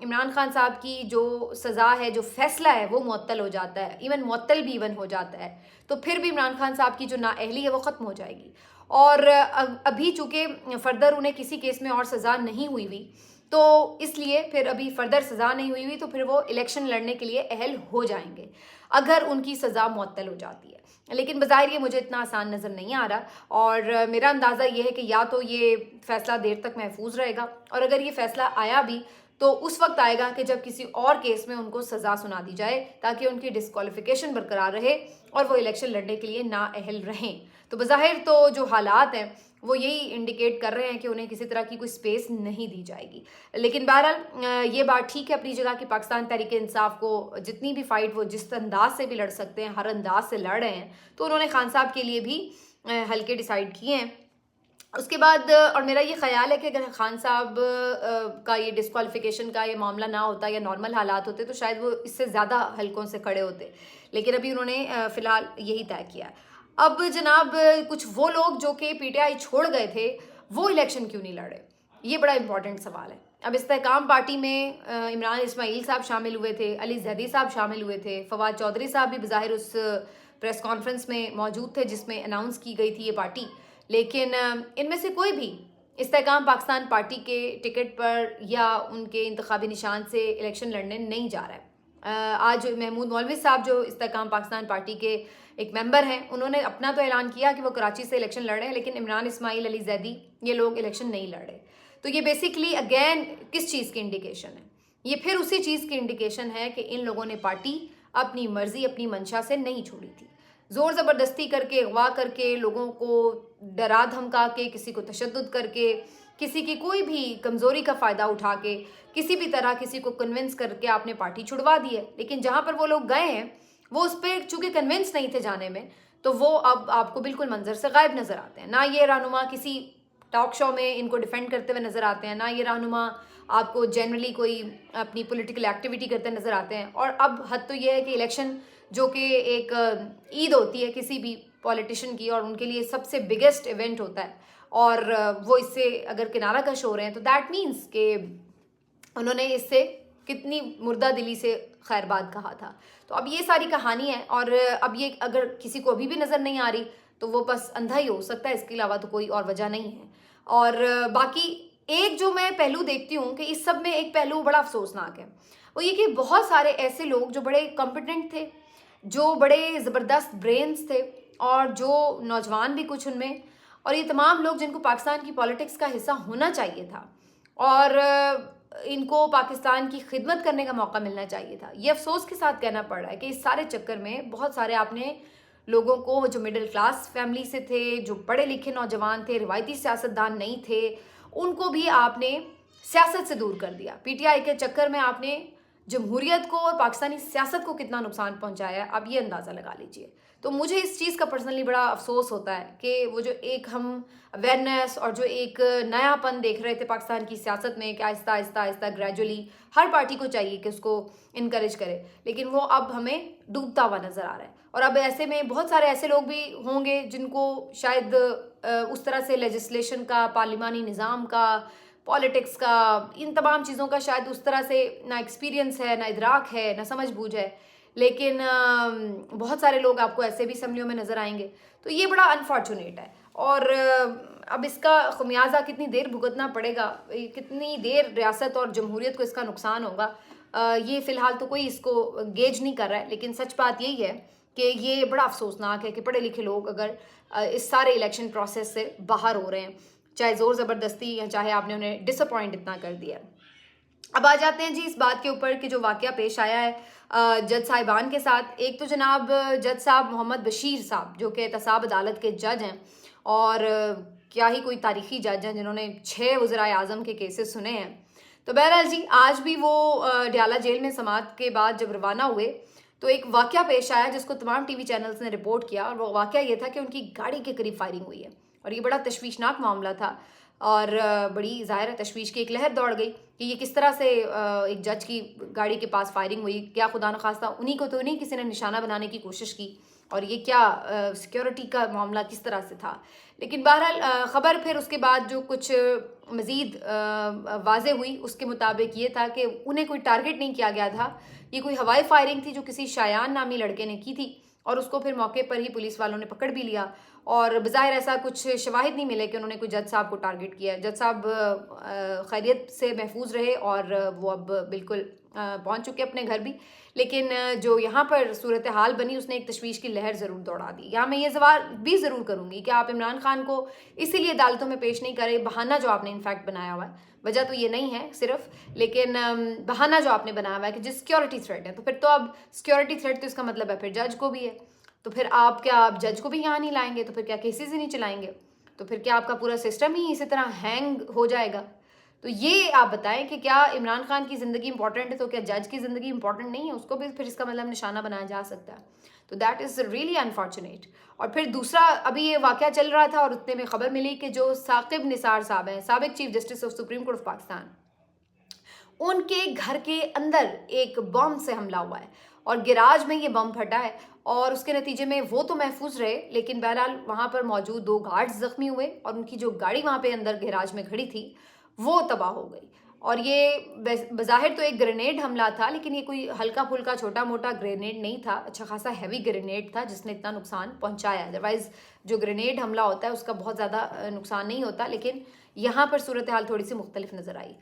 عمران خان صاحب کی جو سزا ہے، جو فیصلہ ہے وہ معطل ہو جاتا ہے، ایون معطل بھی ایون ہو جاتا ہے، تو پھر بھی عمران خان صاحب کی جو نااہلی ہے وہ ختم ہو جائے گی. اور ابھی چونکہ فردر انہیں کسی کیس میں اور سزا نہیں ہوئی تو اس لیے پھر ابھی فردر سزا نہیں ہوئی تو پھر وہ الیکشن لڑنے کے لیے اہل ہو جائیں گے اگر ان کی سزا معطل ہو جاتی ہے. لیکن بظاہر یہ مجھے اتنا آسان نظر نہیں آ رہا، اور میرا اندازہ یہ ہے کہ یا تو یہ فیصلہ دیر تک محفوظ رہے گا، اور اگر یہ فیصلہ آیا بھی تو اس وقت آئے گا کہ جب کسی اور کیس میں ان کو سزا سنا دی جائے تاکہ ان کی ڈسکوالیفیکیشن برقرار رہے اور وہ الیکشن لڑنے کے لیے نااہل رہیں. تو بظاہر تو جو حالات ہیں وہ یہی انڈیکیٹ کر رہے ہیں کہ انہیں کسی طرح کی کوئی سپیس نہیں دی جائے گی. لیکن بہرحال یہ بات ٹھیک ہے اپنی جگہ کہ پاکستان تحریک انصاف کو جتنی بھی فائٹ وہ جس انداز سے بھی لڑ سکتے ہیں، ہر انداز سے لڑ رہے ہیں، تو انہوں نے خان صاحب کے لیے بھی حلقے ڈیسائیڈ کیے ہیں. اس کے بعد اور میرا یہ خیال ہے کہ اگر خان صاحب کا یہ ڈسکوالیفیکیشن کا یہ معاملہ نہ ہوتا یا نارمل حالات ہوتے تو شاید وہ اس سے زیادہ حلقوں سے کھڑے ہوتے، لیکن ابھی انہوں نے فی الحال یہی طے کیا ہے. اب جناب کچھ وہ لوگ جو کہ پی ٹی آئی چھوڑ گئے تھے وہ الیکشن کیوں نہیں لڑے، یہ بڑا امپورٹنٹ سوال ہے. اب استحکام پارٹی میں عمران اسماعیل صاحب شامل ہوئے تھے، علی زیدی صاحب شامل ہوئے تھے، فواد چودھری صاحب بھی بظاہر اس پریس کانفرنس میں موجود تھے جس میں اناؤنس کی گئی تھی یہ پارٹی، لیکن ان میں سے کوئی بھی استحکام پاکستان پارٹی کے ٹکٹ پر یا ان کے انتخابی نشان سے الیکشن لڑنے نہیں جا رہا ہے. آج محمود مولوی صاحب جو استحکام پاکستان پارٹی کے ایک ممبر ہیں، انہوں نے اپنا تو اعلان کیا کہ وہ کراچی سے الیکشن لڑ رہے ہیں، لیکن عمران اسماعیل، علی زیدی یہ لوگ الیکشن نہیں لڑ رہے. تو یہ بیسیکلی اگین کس چیز کی انڈیکیشن ہے؟ یہ پھر اسی چیز کی انڈیکیشن ہے کہ ان لوگوں نے پارٹی اپنی مرضی اپنی منشا سے نہیں چھوڑی تھی. زور زبردستی کر کے، اغوا کر کے، لوگوں کو ڈرا دھمکا کے، کسی کو تشدد کر کے، کسی کی کوئی بھی کمزوری کا فائدہ اٹھا کے، کسی بھی طرح کسی کو کنونس کر کے آپ نے پارٹی چھڑوا دی ہے. لیکن جہاں پر وہ لوگ گئے ہیں وہ اس پہ چونکہ کنونس نہیں تھے جانے میں، تو وہ اب آپ کو بالکل منظر سے غائب نظر آتے ہیں. نہ یہ رہنما کسی ٹاک شو میں ان کو ڈیفینڈ کرتے ہوئے نظر آتے ہیں، نہ یہ رہنما آپ کو جنرلی کوئی اپنی پولیٹیکل ایکٹیویٹی کرتے نظر آتے ہیں. اور اب حد تو یہ ہے کہ الیکشن جو کہ ایک عید ہوتی ہے کسی بھی پولیٹیشین کی اور ان کے لیے سب سے بگیسٹ ایونٹ ہوتا ہے، اور وہ اس سے اگر کنارہ کش ہو رہے ہیں تو دیٹ مینس کہ انہوں نے اس سے کتنی مردہ دلی سے خیر بات کہا تھا. تو اب یہ ساری کہانی ہے، اور اب یہ اگر کسی کو ابھی بھی نظر نہیں آ رہی تو وہ بس اندھا ہی ہو سکتا ہے، اس کے علاوہ تو کوئی اور وجہ نہیں ہے. اور باقی ایک جو میں پہلو دیکھتی ہوں کہ اس سب میں ایک پہلو بڑا افسوسناک ہے، وہ یہ کہ بہت سارے ایسے لوگ جو بڑے کمپیٹنٹ تھے، جو بڑے زبردست برینز تھے، اور جو نوجوان بھی کچھ ان میں، اور یہ تمام لوگ جن کو پاکستان کی پالیٹکس کا حصہ ہونا چاہیے تھا اور ان کو پاکستان کی خدمت کرنے کا موقع ملنا چاہیے تھا، یہ افسوس کے ساتھ کہنا پڑ رہا ہے کہ اس سارے چکر میں بہت سارے آپ نے لوگوں کو جو مڈل کلاس فیملی سے تھے، جو پڑھے لکھے نوجوان تھے، روایتی سیاستدان نہیں تھے، ان کو بھی آپ نے سیاست سے دور کر دیا. پی ٹی آئی کے چکر میں آپ نے جمہوریت کو اور پاکستانی سیاست کو کتنا نقصان پہنچایا ہے، اب یہ اندازہ لگا لیجئے. تو مجھے اس چیز کا پرسنلی بڑا افسوس ہوتا ہے کہ وہ جو ایک ہم اویئرنیس اور جو ایک نیا پن دیکھ رہے تھے پاکستان کی سیاست میں کہ آہستہ آہستہ آہستہ گریجولی ہر پارٹی کو چاہیے کہ اس کو انکریج کرے، لیکن وہ اب ہمیں ڈوبتا ہوا نظر آ رہا ہے. اور اب ایسے میں بہت سارے ایسے لوگ بھی ہوں گے جن کو شاید اس طرح سے لیجسلیشن کا، پارلیمانی نظام کا، پالیٹکس کا، ان تمام چیزوں کا شاید اس طرح سے نہ ایکسپیرینس ہے، نہ ادراک ہے، نہ سمجھ بوجھ ہے، لیکن بہت سارے لوگ آپ کو ایسے بھی اسمبلیوں میں نظر آئیں گے. تو یہ بڑا انفارچونیٹ ہے، اور اب اس کا خمیازہ کتنی دیر بھگتنا پڑے گا، کتنی دیر ریاست اور جمہوریت کو اس کا نقصان ہوگا، یہ فی الحال تو کوئی اس کو گیج نہیں کر رہا ہے. لیکن سچ بات یہی ہے کہ یہ بڑا افسوسناک ہے کہ پڑھے لکھے لوگ اگر اس سارے الیکشن پروسیس سے باہر ہو رہے ہیں، چاہے زور زبردستی یا چاہے آپ نے انہیں ڈس اپوائنٹ اتنا کر دیا. اب آ جاتے ہیں جی اس بات کے اوپر کہ جو واقعہ پیش آیا ہے جج صاحبان کے ساتھ. ایک تو جناب جج صاحب محمد بشیر صاحب جو کہ احتساب عدالت کے جج ہیں، اور کیا ہی کوئی تاریخی جج ہیں جنہوں نے 6 وزرائے اعظم کے کیسز سنے ہیں. تو بہرحال جی آج بھی وہ ڈیالہ جیل میں سماعت کے بعد جب روانہ ہوئے تو ایک واقعہ پیش آیا جس کو تمام ٹی وی چینلز نے رپورٹ کیا، اور وہ واقعہ یہ تھا کہ ان کی گاڑی کے قریب فائرنگ ہوئی ہے، اور یہ بڑا تشویشناک معاملہ تھا، اور بڑی ظاہر تشویش کی ایک لہر دوڑ گئی کہ یہ کس طرح سے ایک جج کی گاڑی کے پاس فائرنگ ہوئی. کیا خدا نخواستہ انہی کو تو نہیں کسی نے نشانہ بنانے کی کوشش کی، اور یہ کیا سیکیورٹی کا معاملہ کس طرح سے تھا. لیکن بہرحال خبر پھر اس کے بعد جو کچھ مزید واضح ہوئی اس کے مطابق یہ تھا کہ انہیں کوئی ٹارگٹ نہیں کیا گیا تھا. یہ کوئی ہوائی فائرنگ تھی جو کسی شایان نامی لڑکے نے کی تھی اور اس کو پھر موقع پر ہی پولیس والوں نے پکڑ بھی لیا. اور بظاہر ایسا کچھ شواہد نہیں ملے کہ انہوں نے کوئی جج صاحب کو ٹارگٹ کیا. جج صاحب خیریت سے محفوظ رہے اور وہ اب بالکل پہنچ چکے اپنے گھر بھی. لیکن جو یہاں پر صورتحال بنی اس نے ایک تشویش کی لہر ضرور دوڑا دی. یہاں میں یہ سوال بھی ضرور کروں گی کہ آپ عمران خان کو اسی لیے عدالتوں میں پیش نہیں کرے, بہانہ جو آپ نے انفیکٹ بنایا ہوا ہے, وجہ تو یہ نہیں ہے صرف, لیکن بہانہ جو آپ نے بنایا ہوا ہے کہ جس سیکیورٹی تھریٹ ہے, تو پھر تو اب سیکیورٹی تھریٹ تو اس کا مطلب ہے پھر جج کو بھی ہے. تو پھر آپ کیا آپ جج کو بھی یہاں نہیں لائیں گے؟ تو پھر کیا کیسز ہی نہیں چلائیں گے؟ تو پھر کیا آپ کا پورا سسٹم ہی اسی طرح ہینگ ہو جائے گا؟ تو یہ آپ بتائیں کہ کیا عمران خان کی زندگی امپورٹنٹ ہے تو کیا جج کی زندگی امپورٹنٹ نہیں ہے؟ اس کو بھی پھر اس کا مطلب نشانہ بنایا جا سکتا ہے. تو دیٹ از ریئلی انفارچونیٹ. اور پھر دوسرا ابھی یہ واقعہ چل رہا تھا اور اتنے میں خبر ملی کہ جو ثاقب نثار صاحب ہیں, سابق chief justice of supreme court of Pakistan, ان کے گھر کے اندر ایک بم سے حملہ ہوا ہے اور گراج میں یہ بم پھٹا ہے اور اس کے نتیجے میں وہ تو محفوظ رہے لیکن بہرحال وہاں پر موجود 2 گارڈز زخمی ہوئے اور ان کی جو گاڑی وہاں پہ اندر گراج میں کھڑی تھی وہ تباہ ہو گئی. اور یہ بظاہر تو ایک گرینیڈ حملہ تھا لیکن یہ کوئی ہلکا پھلکا چھوٹا موٹا گرینیڈ نہیں تھا, اچھا خاصا ہیوی گرینیڈ تھا جس نے اتنا نقصان پہنچایا. ادروائز جو گرینیڈ حملہ ہوتا ہے اس کا بہت زیادہ نقصان نہیں ہوتا, لیکن یہاں پر صورتحال تھوڑی سی مختلف نظر آئی.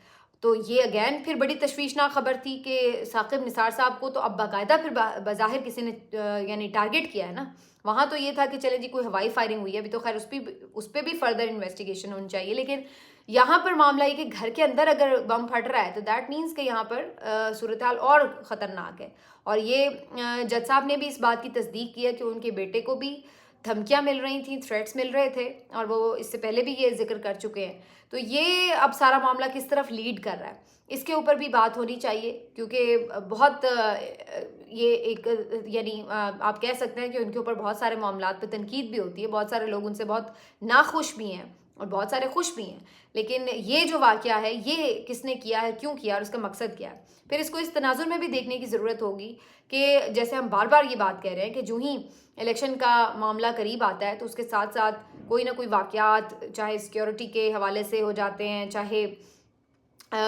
تو یہ اگین پھر بڑی تشویشناک خبر تھی کہ ثاقب نثار صاحب کو تو اب باقاعدہ پھر بظاہر کسی نے یعنی ٹارگٹ کیا ہے نا. وہاں تو یہ تھا کہ چلے جی کوئی ہوائی فائرنگ ہوئی ہے, ابھی تو خیر اس پہ بھی فردر انویسٹیگیشن ہونی چاہیے, لیکن یہاں پر معاملہ یہ کہ گھر کے اندر اگر بم پھٹ رہا ہے تو دیٹ مینس کہ یہاں پر صورتحال اور خطرناک ہے. اور یہ جج صاحب نے بھی اس بات کی تصدیق کی ہے کہ ان کے بیٹے کو بھی دھمکیاں مل رہی تھیں, تھریٹس مل رہے تھے, اور وہ اس سے پہلے بھی یہ ذکر کر چکے ہیں. تو یہ اب سارا معاملہ کس طرف لیڈ کر رہا ہے اس کے اوپر بھی بات ہونی چاہیے, کیونکہ بہت یہ ایک یعنی آپ کہہ سکتے ہیں کہ ان کے اوپر بہت سارے معاملات پہ تنقید بھی ہوتی ہے, بہت سارے لوگ ان سے بہت ناخوش بھی ہیں اور بہت سارے خوش بھی ہیں. لیکن یہ جو واقعہ ہے یہ کس نے کیا ہے, کیوں کیا, اور اس کا مقصد کیا ہے, پھر اس کو اس تناظر میں بھی دیکھنے کی ضرورت ہوگی کہ جیسے ہم بار بار یہ بات کہہ رہے ہیں کہ جو ہی الیکشن کا معاملہ قریب آتا ہے تو اس کے ساتھ ساتھ کوئی نہ کوئی واقعات چاہے سیکیورٹی کے حوالے سے ہو جاتے ہیں, چاہے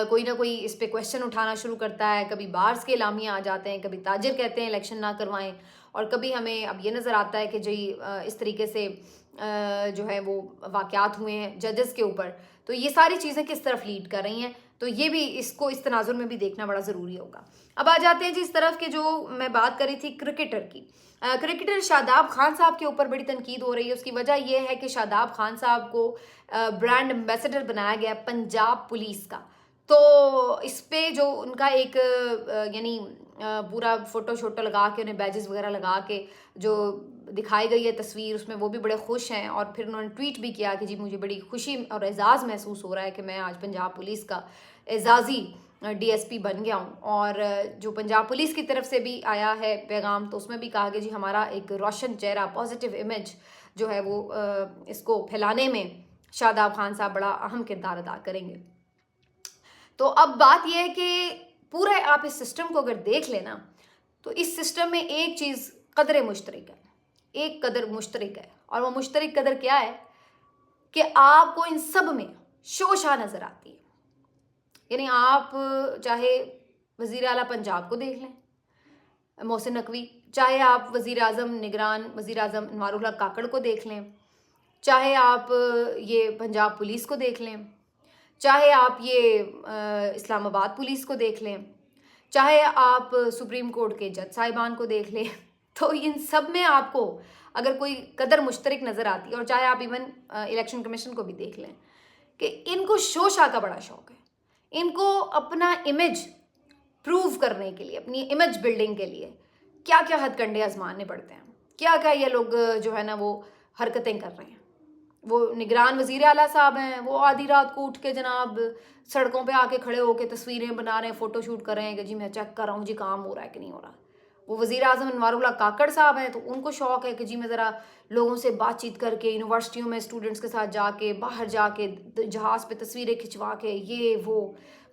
کوئی نہ کوئی اس پہ کویشچن اٹھانا شروع کرتا ہے, کبھی بارز کے اعلامیہ آ جاتے ہیں, کبھی تاجر کہتے ہیں الیکشن نہ کروائیں, اور کبھی ہمیں اب یہ نظر آتا ہے کہ جی اس طریقے سے جو ہے وہ واقعات ہوئے ہیں ججز کے اوپر. تو یہ ساری چیزیں کس طرف لیڈ کر رہی ہیں, تو یہ بھی اس کو اس تناظر میں بھی دیکھنا بڑا ضروری ہوگا. اب آ جاتے ہیں جی اس طرف کہ جو میں بات کری تھی کرکٹر کی. کرکٹر شاداب خان صاحب کے اوپر بڑی تنقید ہو رہی ہے. اس کی وجہ یہ ہے کہ شاداب خان صاحب کو برانڈ ایمبیسڈر بنایا گیا پنجاب پولیس کا. تو اس پہ جو ان کا ایک یعنی پورا فوٹو شوٹو لگا کے انہیں بیجز وغیرہ لگا کے جو دکھائی گئی ہے تصویر, اس میں وہ بھی بڑے خوش ہیں, اور پھر انہوں نے ٹویٹ بھی کیا کہ جی مجھے بڑی خوشی اور اعزاز محسوس ہو رہا ہے کہ میں آج پنجاب پولیس کا اعزازی ڈی ایس پی بن گیا ہوں. اور جو پنجاب پولیس کی طرف سے بھی آیا ہے پیغام تو اس میں بھی کہا کہ جی ہمارا ایک روشن چہرہ پازیٹیو امیج جو ہے وہ اس کو پھیلانے میں شاداب خان صاحب بڑا اہم کردار ادا کریں گے. تو اب بات یہ ہے کہ پورے آپ اس سسٹم کو اگر دیکھ لینا تو اس سسٹم میں ایک چیز قدر مشترک ہے, ایک قدر مشترک ہے, اور وہ مشترک قدر کیا ہے کہ آپ کو ان سب میں شوشا نظر آتی ہے. یعنی آپ چاہے وزیر اعلیٰ پنجاب کو دیکھ لیں محسن نقوی, چاہے آپ وزیر اعظم نگران وزیر اعظم انوار الحق کاکڑ کو دیکھ لیں, چاہے آپ یہ پنجاب پولیس کو دیکھ لیں, چاہے آپ یہ اسلام آباد پولیس کو دیکھ لیں, چاہے آپ سپریم کورٹ کے جج صاحبان کو دیکھ لیں, تو ان سب میں آپ کو اگر کوئی قدر مشترک نظر آتی ہے, اور چاہے آپ ایون الیکشن کمیشن کو بھی دیکھ لیں کہ ان کو شوشا کا بڑا شوق ہے. ان کو اپنا امیج پروو کرنے کے لیے, اپنی امیج بلڈنگ کے لیے کیا کیا ہتھ کنڈے آزمانے پڑتے ہیں, کیا کیا یہ لوگ جو ہے نا وہ حرکتیں کر رہے ہیں. وہ نگران وزیر اعلیٰ صاحب ہیں, وہ آدھی رات کو اٹھ کے جناب سڑکوں پہ آ کے کھڑے ہو کے تصویریں بنا رہے ہیں, فوٹو شوٹ کر رہے ہیں کہ جی میں چیک کر رہا ہوں جی کام ہو رہا ہے کہ نہیں ہو رہا. وہ وزیر اعظم انوار اللہ کاکڑ صاحب ہیں تو ان کو شوق ہے کہ جی میں ذرا لوگوں سے بات چیت کر کے یونیورسٹیوں میں اسٹوڈنٹس کے ساتھ جا کے باہر جا کے جہاز پہ تصویریں کھنچوا کے یہ وہ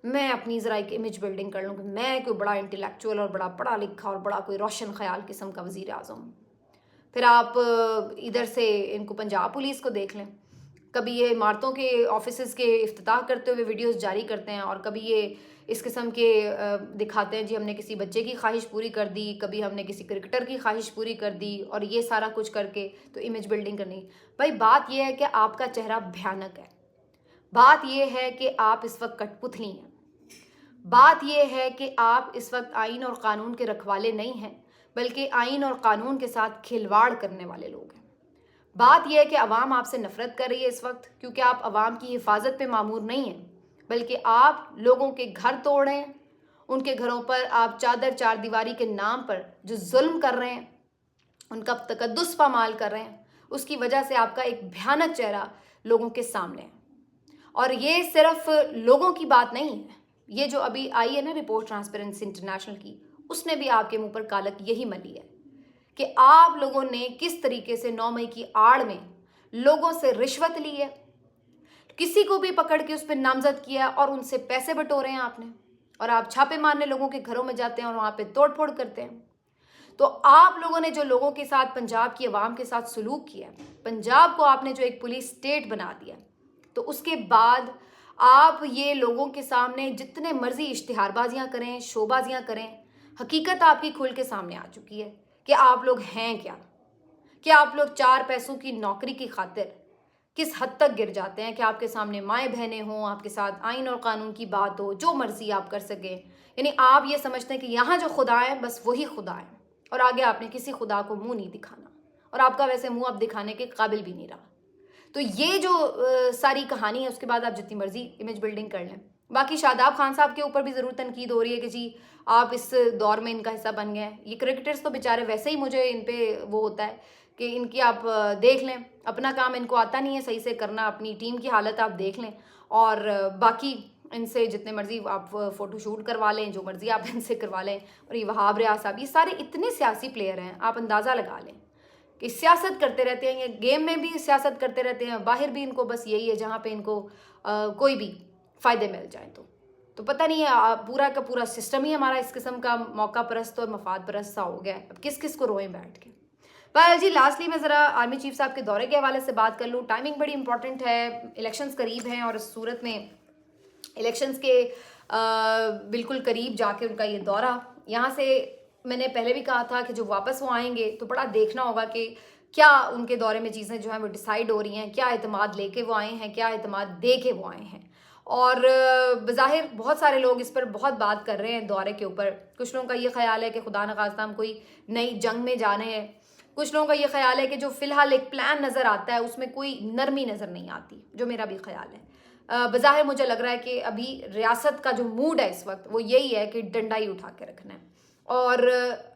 میں اپنی ذرا ایک امیج بلڈنگ کر لوں کہ میں کوئی بڑا انٹلیکچوئل اور بڑا پڑھا لکھا اور بڑا کوئی روشن خیال قسم کا وزیر اعظم. پھر آپ ادھر سے ان کو پنجاب پولیس کو دیکھ لیں، کبھی یہ عمارتوں کے آفیسز کے افتتاح کرتے ہوئے ویڈیوز جاری کرتے ہیں، اور کبھی یہ اس قسم کے دکھاتے ہیں جی ہم نے کسی بچے کی خواہش پوری کر دی، کبھی ہم نے کسی کرکٹر کی خواہش پوری کر دی، اور یہ سارا کچھ کر کے تو امیج بلڈنگ کرنی۔ بھائی بات یہ ہے کہ آپ کا چہرہ بھیانک ہے، بات یہ ہے کہ آپ اس وقت کٹ پتلی ہیں، بات یہ ہے کہ آپ اس وقت آئین اور قانون کے رکھوالے نہیں ہیں، بلکہ آئین اور قانون کے ساتھ کھلواڑ کرنے والے لوگ ہیں۔ بات یہ ہے کہ عوام آپ سے نفرت کر رہی ہے اس وقت، کیونکہ آپ عوام کی حفاظت پہ مامور نہیں ہیں، بلکہ آپ لوگوں کے گھر توڑ رہے ہیں، ان کے گھروں پر آپ چادر چار دیواری کے نام پر جو ظلم کر رہے ہیں، ان کا تقدس پامال کر رہے ہیں، اس کی وجہ سے آپ کا ایک بھیانک چہرہ لوگوں کے سامنے ہے۔ اور یہ صرف لوگوں کی بات نہیں ہے، یہ جو ابھی آئی ہے نا رپورٹ ٹرانسپیرنسی انٹرنیشنل کی، اس نے بھی آپ کے منہ پر کالک یہی ملی ہے کہ آپ لوگوں نے کس طریقے سے 9 مئی کی آڑ میں لوگوں سے رشوت لی ہے، کسی کو بھی پکڑ کے اس پہ نامزد کیا اور ان سے پیسے بٹورے ہیں آپ نے، اور آپ چھاپے مارنے لوگوں کے گھروں میں جاتے ہیں اور وہاں پہ توڑ پھوڑ کرتے ہیں۔ تو آپ لوگوں نے جو لوگوں کے ساتھ پنجاب کی عوام کے ساتھ سلوک کیا، پنجاب کو آپ نے جو ایک پولیس اسٹیٹ بنا دیا، تو اس کے بعد آپ یہ لوگوں کے سامنے جتنے مرضی اشتہار بازیاں کریں، شو بازیاں کریں، حقیقت آپ کی کھل کے سامنے آ چکی ہے کہ آپ لوگ ہیں کیا، کہ آپ لوگ 4 پیسوں کی نوکری کی خاطر کس حد تک گر جاتے ہیں کہ آپ کے سامنے مائیں بہنیں ہوں، آپ کے ساتھ آئین اور قانون کی بات ہو، جو مرضی آپ کر سکیں، یعنی آپ یہ سمجھتے ہیں کہ یہاں جو خدا ہے بس وہی خدا ہے، اور آگے آپ نے کسی خدا کو منہ نہیں دکھانا، اور آپ کا ویسے منہ اب دکھانے کے قابل بھی نہیں رہا۔ تو یہ جو ساری کہانی ہے، اس کے بعد آپ جتنی مرضی امیج بلڈنگ کر لیں۔ باقی شاداب خان صاحب کے اوپر بھی ضرور تنقید ہو رہی ہے کہ جی آپ اس دور میں ان کا حصہ بن گئے ہیں۔ یہ کرکٹرز تو بیچارے ویسے ہی مجھے ان پہ وہ ہوتا ہے کہ ان کی آپ دیکھ لیں، اپنا کام ان کو آتا نہیں ہے صحیح سے کرنا، اپنی ٹیم کی حالت آپ دیکھ لیں، اور باقی ان سے جتنے مرضی آپ فوٹو شوٹ کروا لیں، جو مرضی آپ ان سے کروا لیں، اور یہ وہاب ریاض صاحب، یہ سارے اتنے سیاسی پلیئر ہیں، آپ اندازہ لگا لیں کہ سیاست کرتے رہتے ہیں، یہ گیم میں بھی سیاست کرتے رہتے ہیں، باہر بھی ان کو بس یہی ہے جہاں پہ ان کو کوئی بھی فائدے مل جائیں۔ تو پتہ نہیں ہے، پورا کا پورا سسٹم ہی ہمارا اس قسم کا موقع پرست اور مفاد پرست سا ہو گیا ہے، اب کس کس کو روئیں بیٹھ کے۔ بہرحال جی لاسٹلی میں ذرا آرمی چیف صاحب کے دورے کے حوالے سے بات کر لوں۔ ٹائمنگ بڑی امپورٹنٹ ہے، الیکشنز قریب ہیں، اور اس صورت میں الیکشنز کے بالکل قریب جا کے ان کا یہ دورہ، یہاں سے میں نے پہلے بھی کہا تھا کہ جو واپس وہ آئیں گے تو بڑا دیکھنا ہوگا کہ کیا ان کے دورے میں چیزیں جو ہیں وہ ڈیسائیڈ ہو رہی ہیں، کیا اعتماد لے کے وہ آئے ہیں، کیا اعتماد دے کے وہ آئے ہیں۔ اور بظاہر بہت سارے لوگ اس پر بہت بات کر رہے ہیں دورے کے اوپر، کچھ لوگوں کا یہ خیال ہے کہ خدا نخواستہ ہم کوئی نئی جنگ میں جا رہے ہیں، کچھ لوگوں کا یہ خیال ہے کہ جو فی الحال ایک پلان نظر آتا ہے اس میں کوئی نرمی نظر نہیں آتی، جو میرا بھی خیال ہے۔ بظاہر مجھے لگ رہا ہے کہ ابھی ریاست کا جو موڈ ہے اس وقت وہ یہی ہے کہ ڈنڈا ہی اٹھا کے رکھنا ہے، اور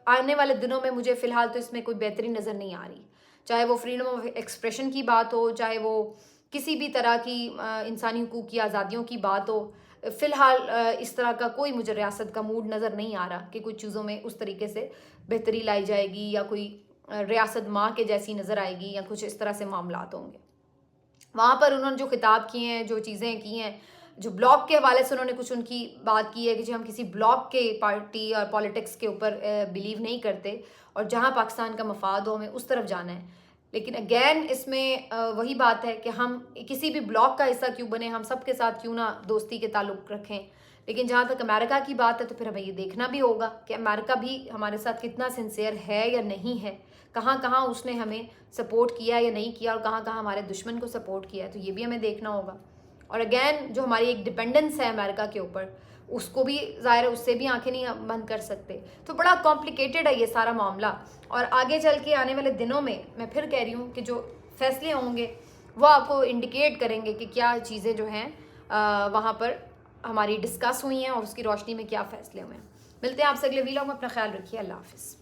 آنے والے دنوں میں مجھے فی الحال تو اس میں کوئی بہتری نظر نہیں آ رہی، چاہے وہ فریڈم آف ایکسپریشن کی بات ہو، چاہے وہ کسی بھی طرح کی انسانی حقوق کی آزادیوں کی بات ہو۔ فی الحال اس طرح کا کوئی مجھے ریاست کا موڈ نظر نہیں آ رہا کہ کچھ چیزوں میں اس طریقے سے بہتری لائی جائے گی، یا کوئی ریاست ماں کے جیسی نظر آئے گی، یا کچھ اس طرح سے معاملات ہوں گے۔ وہاں پر انہوں نے جو خطاب کیے ہیں، جو چیزیں کی ہیں، جو بلاک کے حوالے سے انہوں نے کچھ ان کی بات کی ہے کہ جی ہم کسی بلاک کے پارٹی اور پالیٹکس کے اوپر بلیو نہیں کرتے، اور جہاں پاکستان کا مفاد ہو ہمیں اس طرف جانا ہے۔ لیکن اگین اس میں وہی بات ہے کہ ہم کسی بھی بلاک کا حصہ کیوں بنے، ہم سب کے ساتھ کیوں نہ دوستی کے تعلق رکھیں، لیکن جہاں تک امریکہ کی بات ہے تو پھر ہمیں یہ دیکھنا بھی ہوگا کہ امریکہ بھی ہمارے ساتھ کتنا سنسیئر ہے یا نہیں ہے، کہاں کہاں اس نے ہمیں سپورٹ کیا یا نہیں کیا، اور کہاں کہاں ہمارے دشمن کو سپورٹ کیا ہے، تو یہ بھی ہمیں دیکھنا ہوگا۔ اور اگین جو ہماری ایک ڈپینڈنس ہے امریکہ کے اوپر، اس کو بھی ظاہر ہے اس سے بھی آنکھیں نہیں بند کر سکتے، تو بڑا کمپلیکیٹڈ ہے یہ سارا معاملہ۔ اور آگے چل کے آنے والے دنوں میں پھر کہہ رہی ہوں کہ جو فیصلے ہوں گے وہ آپ کو انڈیکیٹ کریں گے کہ کیا چیزیں جو ہیں وہاں پر ہماری ڈسکس ہوئی ہیں، اور اس کی روشنی میں کیا فیصلے ہوئے ہیں۔ ملتے ہیں آپ سے اگلے ویلاگ میں، اپنا خیال رکھیے، اللہ حافظ۔